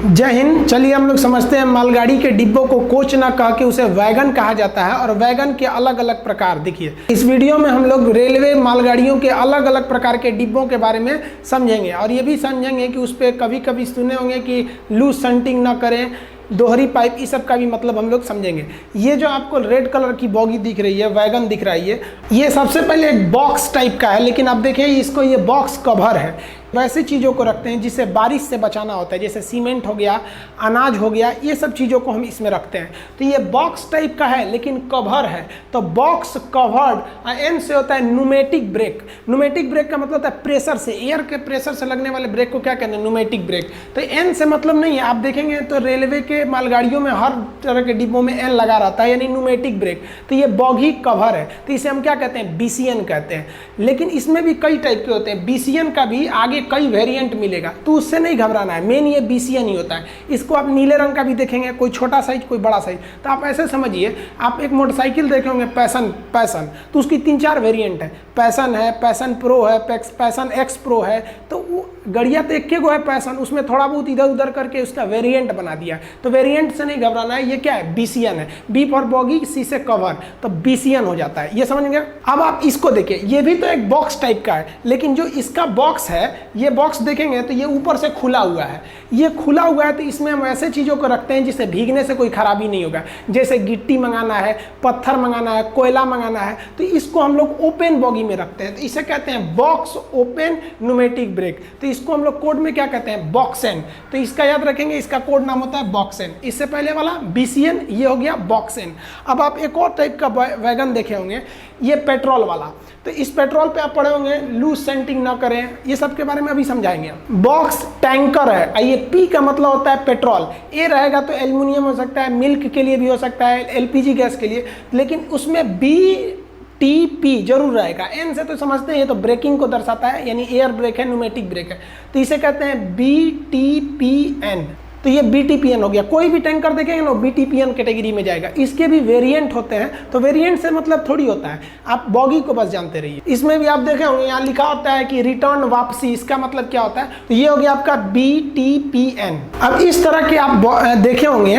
जय हिंद। चलिए हम लोग समझते हैं मालगाड़ी के डिब्बों को कोच ना कह के उसे वैगन कहा जाता है और वैगन के अलग अलग प्रकार। देखिए इस वीडियो में हम लोग रेलवे मालगाड़ियों के अलग अलग प्रकार के डिब्बों के बारे में समझेंगे और ये भी समझेंगे कि उस पर कभी कभी सुने होंगे कि लूज संटिंग ना करें, दोहरी पाइप, इस सब का भी मतलब हम लोग समझेंगे। ये जो आपको रेड कलर की बॉगी दिख रही है, वैगन दिख रहा है, ये सबसे पहले एक बॉक्स टाइप का है, लेकिन आप देखिए इसको ये बॉक्स कवर है। वैसी चीज़ों को रखते हैं जिससे बारिश से बचाना होता है, जैसे सीमेंट हो गया, अनाज हो गया, ये सब चीज़ों को हम इसमें रखते हैं। तो ये बॉक्स टाइप का है लेकिन कवर है, तो बॉक्स कवर्ड। एन से होता है न्यूमेटिक ब्रेक। न्यूमेटिक ब्रेक का मतलब होता है प्रेशर से, एयर के प्रेशर से लगने वाले ब्रेक को क्या कहते हैं? Pneumatic break. तो एन से मतलब नहीं है, आप देखेंगे तो रेलवे के मालगाड़ियों में हर तरह के डिब्बों में एन लगा रहता है, यानी न्यूमेटिक ब्रेक। तो ये बॉगी कवर है, तो इसे हम क्या कहते हैं? बीसीएन कहते हैं। लेकिन इसमें भी कई टाइप के होते हैं, बीसीएन का भी आगे कई वेरिएंट मिलेगा, तो उससे नहीं घबराना है, मेन ये बीसीएन ही होता है। इसको आप नीले रंग का भी देखेंगे, कोई छोटा साइज कोई बड़ा साइज। तो आप ऐसे समझिए, आप एक मोटरसाइकिल देखे होंगे पैसन, तो उसकी 3-4 वेरिएंट है। पैसन है, पैसन प्रो है, पैसन एक्स प्रो है। तो वो गड़िया तो एक गो है पैसन, उसमें थोड़ा बहुत इधर उधर करके उसका वेरिएंट बना दिया। तो वेरिएंट से नहीं घबराना है, ये क्या है? बीसीएन है। बी फॉर बॉगी, सी से कवर, तो बीसीएन हो जाता है। ये समझ गए? अब आप इसको देखिए, ये भी तो एक बॉक्स टाइप का है, लेकिन जो इसका बॉक्स है, ये बॉक्स देखेंगे तो ये ऊपर से खुला हुआ है। ये खुला हुआ है तो इसमें हम ऐसे चीज़ों को रखते हैं जिससे भीगने से कोई खराबी नहीं होगा। जैसे गिट्टी मंगाना है, पत्थर मंगाना है, कोयला मंगाना है, तो इसको हम लोग ओपन बॉगी में रखते हैं। तो इसे कहते हैं बॉक्स ओपन न्यूमेटिक ब्रेक। तो इसको हम लोग कोड में क्या कहते हैं? बॉक्सेन। तो इसका याद रखेंगे, इसका कोड नाम होता है बॉक्सेन। इससे पहले वाला बीसीएन, ये हो गया बॉक्सेन। अब आप एक और टाइप का वैगन देखे होंगे, ये पेट्रोल वाला। तो इस पेट्रोल पे आप पढ़े होंगे लूज सेंटिंग ना करें, ये सब के बारे में अभी समझाएंगे। बॉक्स टैंकर है, ये पी का मतलब होता है पेट्रोल, ए रहेगा तो एल्युमिनियम हो सकता है, मिल्क के लिए भी हो सकता है, एलपीजी गैस के लिए, लेकिन उसमें BTP जरूर रहेगा। एन से तो समझते हैं, ये तो ब्रेकिंग को दर्शाता है, यानी एयर ब्रेक है, न्यूमेटिक ब्रेक है, तो इसे कहते हैं BTPN। तो ये BTPN हो गया। कोई भी टैंकर देखेंगे ना, BTPN कैटेगरी में जाएगा। इसके भी वेरिएंट होते हैं, तो वेरिएंट से मतलब थोड़ी होता है, आप बॉगी को बस जानते रहिए। इसमें भी आप देखे होंगे, यहाँ लिखा होता है कि रिटर्न वापसी, इसका मतलब क्या होता है? तो ये हो गया आपका BTPN। अब इस तरह के आप देखे होंगे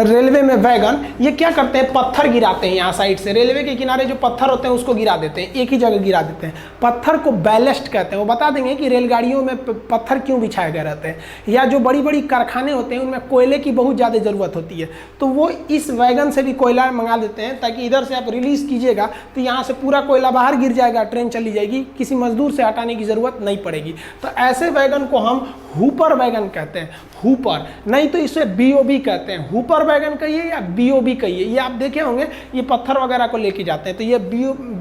रेलवे में वैगन, ये क्या करते हैं? पत्थर गिराते हैं यहाँ साइड से। रेलवे के किनारे जो पत्थर होते हैं उसको गिरा देते हैं, एक ही जगह गिरा देते हैं। पत्थर को बैलेस्ट कहते हैं। वो बता देंगे कि रेलगाड़ियों में पत्थर क्यों बिछाए गए रहते हैं, या जो बड़ी बड़ी कारखाने होते हैं उनमें कोयले की बहुत ज़्यादा ज़रूरत होती है, तो वो इस वैगन से भी कोयला मंगा देते हैं, ताकि इधर से आप रिलीज कीजिएगा तो यहाँ से पूरा कोयला बाहर गिर जाएगा, ट्रेन चली जाएगी, किसी मजदूर से हटाने की ज़रूरत नहीं पड़ेगी। तो ऐसे वैगन को हम हुपर वैगन कहते हैं। हुपर नहीं तो इसे BOB कहते हैं। हुपर वैगन कहिए या BOB कहिए, ये आप देखे होंगे, ये पत्थर वगैरह को लेके जाते हैं, तो ये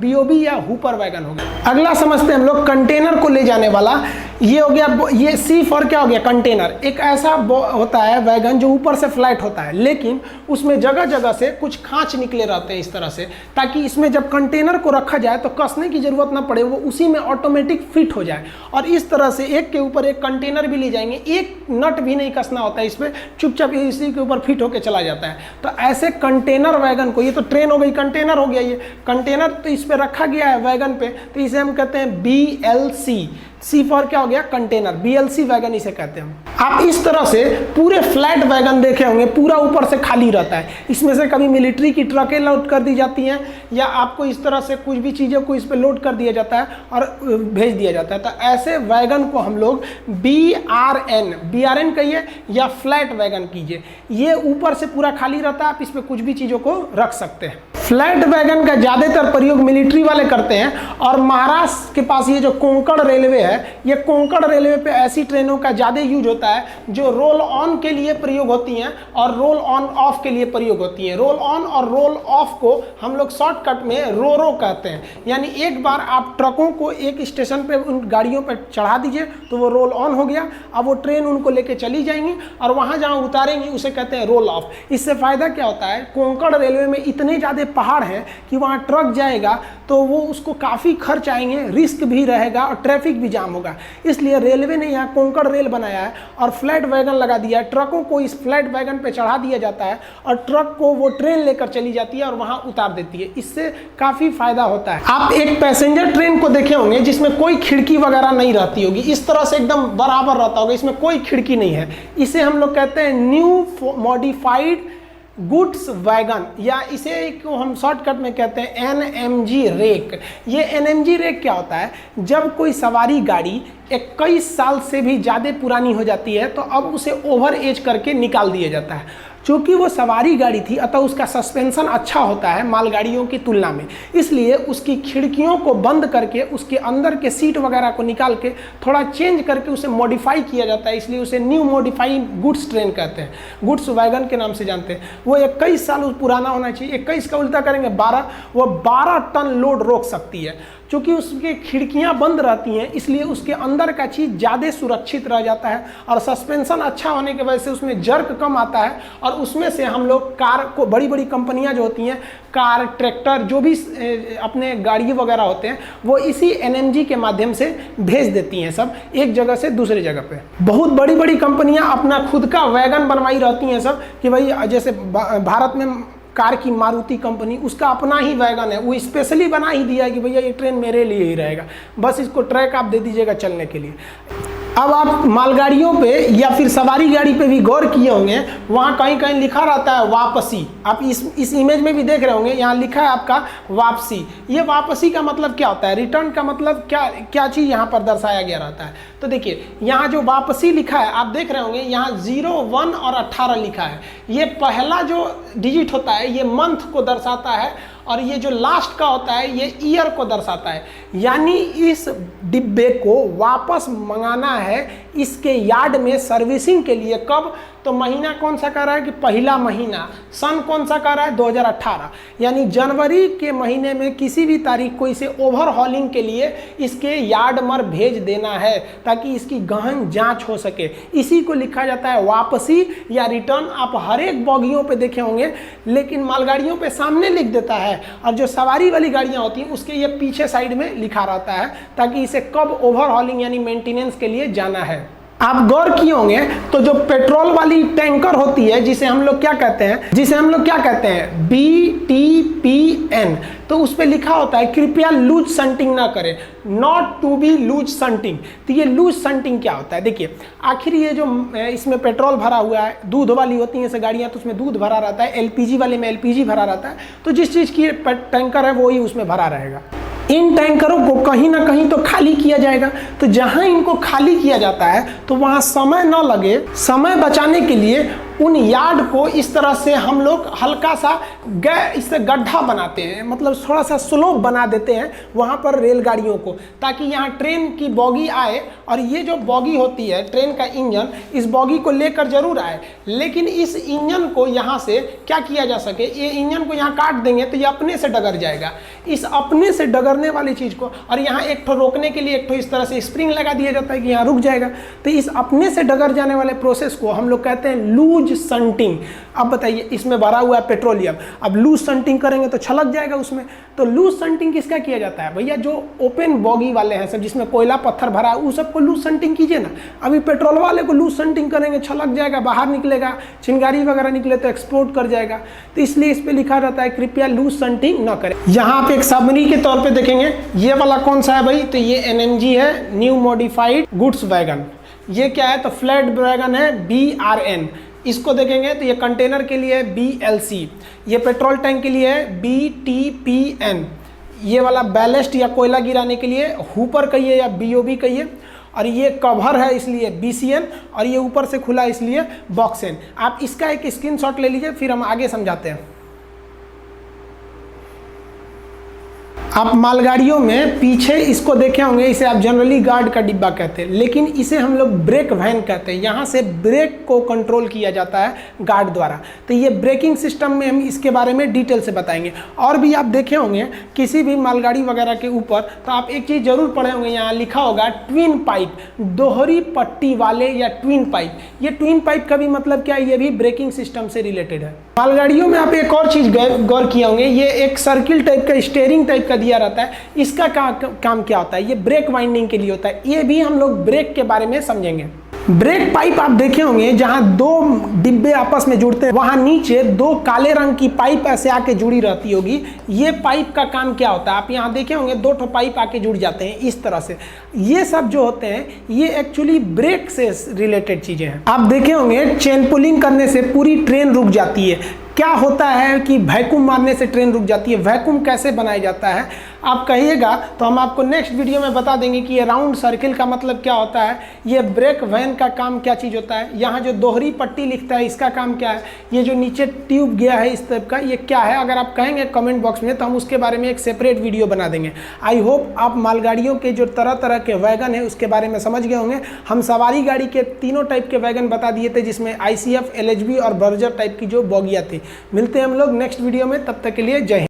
BOB या हुपर वैगन हो गया। अगला समझते हैं हम लोग कंटेनर को ले जाने वाला। ये हो गया, ये सी फॉर क्या हो गया? कंटेनर। एक ऐसा होता है वैगन जो ऊपर से फ्लैट होता है, लेकिन उसमें जगह जगह से कुछ खांच निकले रहते हैं इस तरह से, ताकि इसमें जब कंटेनर को रखा जाए तो कसने की जरूरत ना पड़े, वो उसी में ऑटोमेटिक फिट हो जाए। और इस तरह से एक के ऊपर एक कंटेनर भी ले जाएंगे, एक नट भी नहीं कसना होता है, इस पर चुपचाप इसी के ऊपर फिट होकर चला जाता है। तो ऐसे कंटेनर वैगन को, ये तो ट्रेन हो गई, कंटेनर हो गया, ये कंटेनर तो इस पर रखा गया है वैगन पे, तो इसे हम कहते हैं BLC। सी फॉर क्या हो गया? कंटेनर। BLC वैगन इसे कहते हैं। आप इस तरह से पूरे फ्लैट वैगन देखे होंगे, पूरा ऊपर से खाली रहता है। इसमें से कभी मिलिट्री की ट्रकें लोड कर दी जाती हैं, या आपको इस तरह से कुछ भी चीज़ों को इस पर लोड कर दिया जाता है और भेज दिया जाता है। तो ऐसे वैगन को हम लोग BRN कहिए या फ्लैट वैगन कीजिए। ये ऊपर से पूरा खाली रहता है, आप इस पर कुछ भी चीज़ों को रख सकते हैं। फ्लैट वैगन का ज़्यादातर प्रयोग मिलिट्री वाले करते हैं, और महाराष्ट्र के पास ये जो कोंकण रेलवे है, ये कोंकण रेलवे पे ऐसी ट्रेनों का ज़्यादा यूज होता है जो रोल ऑन के लिए प्रयोग होती हैं और रोल ऑन ऑफ के लिए प्रयोग होती हैं। रोल ऑन और रोल ऑफ को हम लोग शॉर्टकट में रो कहते हैं। यानी एक बार आप ट्रकों को एक स्टेशन पे उन गाड़ियों पर चढ़ा दीजिए तो वो रोल ऑन हो गया, अब वो ट्रेन उनको लेके चली जाएंगी और वहाँ जहाँ उतारेंगी उसे कहते हैं रोल ऑफ। इससे फ़ायदा क्या होता है? कोंकण रेलवे में इतने ज़्यादा पहाड़ हैं कि वहाँ ट्रक जाएगा तो वो उसको काफ़ी खर्च आएंगे, रिस्क भी रहेगा और ट्रैफिक भी जाम होगा। इसलिए रेलवे ने यहाँ कोंकण रेल बनाया है और फ्लैट वैगन लगा दिया है। ट्रकों को इस फ्लैट वैगन पे चढ़ा दिया जाता है और ट्रक को वो ट्रेन लेकर चली जाती है और वहाँ उतार देती है। इससे काफ़ी फायदा होता है। आप एक पैसेंजर ट्रेन को देखे होंगे जिसमें कोई खिड़की वगैरह नहीं रहती होगी, इस तरह से एकदम बराबर रहता होगा, इसमें कोई खिड़की नहीं है। इसे हम लोग कहते हैं न्यू मॉडिफाइड गुड्स वैगन, या इसे को हम शॉर्टकट में कहते हैं NMG रेक। ये NMG रेक क्या होता है? जब कोई सवारी गाड़ी 21 साल से भी ज़्यादा पुरानी हो जाती है तो अब उसे ओवर एज करके निकाल दिया जाता है। चूँकि वो सवारी गाड़ी थी अतः उसका सस्पेंशन अच्छा होता है मालगाड़ियों की तुलना में, इसलिए उसकी खिड़कियों को बंद करके उसके अंदर के सीट वगैरह को निकाल के थोड़ा चेंज करके उसे मॉडिफाई किया जाता है, इसलिए उसे न्यू मॉडिफाइड गुड्स ट्रेन कहते हैं, गुड्स वैगन के नाम से जानते हैं। वो 21 साल पुराना होना चाहिए, 21 का उल्टा करेंगे 12, वो 12 टन लोड रोक सकती है। चूँकि उसकी खिड़कियां बंद रहती हैं इसलिए उसके अंदर का चीज़ ज़्यादा सुरक्षित रह जाता है और सस्पेंशन अच्छा होने की वजह से उसमें जर्क कम आता है और उसमें से हम लोग कार को, बड़ी बड़ी कंपनियां जो होती हैं, कार, ट्रैक्टर, जो भी अपने गाड़ी वगैरह होते हैं वो इसी NMG के माध्यम से भेज देती हैं, सब एक जगह से दूसरी जगह पे। बहुत बड़ी बड़ी कंपनियां अपना खुद का वैगन बनवाई रहती हैं सब, कि भाई जैसे भारत में कार की मारुति कंपनी, उसका अपना ही वैगन है, वो स्पेशली बना ही दिया है कि भैया ये ट्रेन मेरे लिए ही रहेगा, बस इसको ट्रैक आप दे दीजिएगा चलने के लिए। अब आप मालगाड़ियों पे या फिर सवारी गाड़ी पे भी गौर किए होंगे, वहाँ कहीं कहीं लिखा रहता है वापसी। आप इस इमेज में भी देख रहे होंगे, यहाँ लिखा है आपका वापसी। ये वापसी का मतलब क्या होता है? रिटर्न का मतलब क्या चीज़ यहाँ पर दर्शाया गया रहता है? तो देखिए यहाँ जो वापसी लिखा है आप देख रहे होंगे, यहाँ 0, 1 और 18 लिखा है। ये पहला जो डिजिट होता है ये मंथ को दर्शाता है और ये जो लास्ट का होता है ये ईयर को दर्शाता है। यानी इस डिब्बे को वापस मंगाना है इसके यार्ड में सर्विसिंग के लिए। कब? तो महीना कौन सा कह रहा है कि पहला महीना, सन कौन सा कह रहा है 2018, यानी जनवरी के महीने में किसी भी तारीख को इसे ओवरहॉलिंग के लिए इसके यार्ड में भेज देना है ताकि इसकी गहन जांच हो सके। इसी को लिखा जाता है वापसी या रिटर्न। आप हर एक बॉगियों पे देखे होंगे, लेकिन मालगाड़ियों पे सामने लिख देता है और जो सवारी वाली गाड़ियां होती हैं उसके ये पीछे साइड में लिखा रहता है ताकि इसे कब ओवरहॉलिंग यानी मेंटेनेंस के लिए जाना है। आप गौर किए होंगे तो जो पेट्रोल वाली टैंकर होती है जिसे हम लोग क्या कहते हैं BTPN, तो उस पर लिखा होता है कृपया लूज संटिंग ना करें, not to be loose shunting. तो ये लूज संटिंग क्या होता है? देखिए आखिर ये जो इसमें पेट्रोल भरा हुआ है, दूध वाली होती हैं ऐसे गाड़ियाँ तो उसमें दूध भरा रहता है, LPG वाले में LPG भरा रहता है, तो जिस चीज़ की टैंकर है वो ही उसमें भरा रहेगा। इन टैंकरों को कहीं ना कहीं तो खाली किया जाएगा, तो जहां इनको खाली किया जाता है तो वहां समय न लगे, समय बचाने के लिए उन यार्ड को इस तरह से हम लोग हल्का सा इससे गड्ढा बनाते हैं, मतलब थोड़ा सा स्लोप बना देते हैं वहाँ पर रेलगाड़ियों को, ताकि यहाँ ट्रेन की बॉगी आए और ये जो बॉगी होती है ट्रेन का इंजन, इस बॉगी को लेकर जरूर आए, लेकिन इस इंजन को यहाँ से क्या किया जा सके, ये इंजन को यहाँ काट देंगे तो ये अपने से डगर जाएगा। इस अपने से डगरने वाली चीज़ को, और यहाँ एक ठो रोकने के लिए एक ठो इस तरह से स्प्रिंग लगा दिया जाता है कि यहाँ रुक जाएगा, तो इस अपने से डगर जाने वाले प्रोसेस को हम लोग कहते हैं लूज संटिंग। अब बताइए इसमें भरा हुआ है पेट्रोलियम, अब लूज संटिंग करेंगे तो छलक जाएगा उसमें, तो लूज संटिंग किसका किया जाता है भैया? जो ओपन बॉगी वाले हैं सब, जिसमें कोयला पत्थर भरा है, उस सबको लूज संटिंग कीजिए ना। अभी पेट्रोल वाले को लूज संटिंग करेंगे, छलक जाएगा, बाहर निकलेगा, चिंगारी वगैरह निकले तो एक्सप्लोड कर जाएगा, तो इसलिए इस पर लिखा रहता है कृपया लूज संटिंग न करें। यहाँ पे एक सबमरी के तौर पे देखेंगे, ये वाला कौन सा है भाई? तो ये NMG है, न्यू मॉडिफाइड गुड्स वैगन। ये क्या है? तो फ्लैट वैगन है, BRN। इसको देखेंगे तो ये कंटेनर के लिए है BLC, ये पेट्रोल टैंक के लिए है BTPN, ये वाला बैलेस्ट या कोयला गिराने के लिए हुपर कहिए या BOB कहिए, और ये कवर है इसलिए BCN, और ये ऊपर से खुला इसलिए बॉक्सन। आप इसका एक स्क्रीनशॉट ले लीजिए, फिर हम आगे समझाते हैं। आप मालगाड़ियों में पीछे इसको देखे होंगे, इसे आप जनरली गार्ड का डिब्बा कहते हैं, लेकिन इसे हम लोग ब्रेक वैन कहते हैं। यहाँ से ब्रेक को कंट्रोल किया जाता है गार्ड द्वारा। तो ये ब्रेकिंग सिस्टम में हम इसके बारे में डिटेल से बताएंगे। और भी आप देखे होंगे किसी भी मालगाड़ी वगैरह के ऊपर, तो आप एक चीज़ जरूर पढ़े होंगे, यहाँ लिखा होगा ट्विन पाइप, दोहरी पट्टी वाले या ट्विन पाइप। ये ट्विन पाइप का भी मतलब क्या है, ये भी ब्रेकिंग सिस्टम से रिलेटेड है। मालगाड़ियों में आप एक और चीज़ गौर किए होंगे, ये एक सर्किल टाइप का, स्टीयरिंग टाइप का दिया रहता है। इसका काम क्या होता है, ये ब्रेक वाइंडिंग के लिए होता है। ये भी हम लोग ब्रेक के बारे में समझेंगे। ब्रेक पाइप आप देखे होंगे, जहां दो डिब्बे आपस में जुड़ते हैं, वहां नीचे दो काले रंग की पाइप ऐसे आके जुड़ी रहती होगी। ये पाइप का काम क्या होता है, आप यहां देखे होंगे 2 ठो पाइप आके जुड़ जाते हैं इस तरह से। ये सब जो होते हैं ये एक्चुअली ब्रेक से रिलेटेड चीजें हैं। आप देखे होंगे चेन पुलिंग करने से पूरी ट्रेन रुक जाती है। क्या होता है कि वैक्यूम मारने से ट्रेन रुक जाती है। वैक्यूम कैसे बनाया जाता है आप कहिएगा तो हम आपको नेक्स्ट वीडियो में बता देंगे कि ये राउंड सर्किल का मतलब क्या होता है, ये ब्रेक वैन का काम क्या चीज़ होता है, यहाँ जो दोहरी पट्टी लिखता है इसका काम क्या है, ये जो नीचे ट्यूब गया है इस टाइप का ये क्या है। अगर आप कहेंगे कमेंट बॉक्स में तो हम उसके बारे में एक सेपरेट वीडियो बना देंगे। आई होप आप मालगाड़ियों के जो तरह तरह के वैगन है उसके बारे में समझ गए होंगे। हम सवारी गाड़ी के तीनों टाइप के वैगन बता दिए थे, जिसमें ICF, LHB और बर्जर टाइप की जो बोगियाँ थी। मिलते हैं हम लोग नेक्स्ट वीडियो में, तब तक के लिए जय हिंद।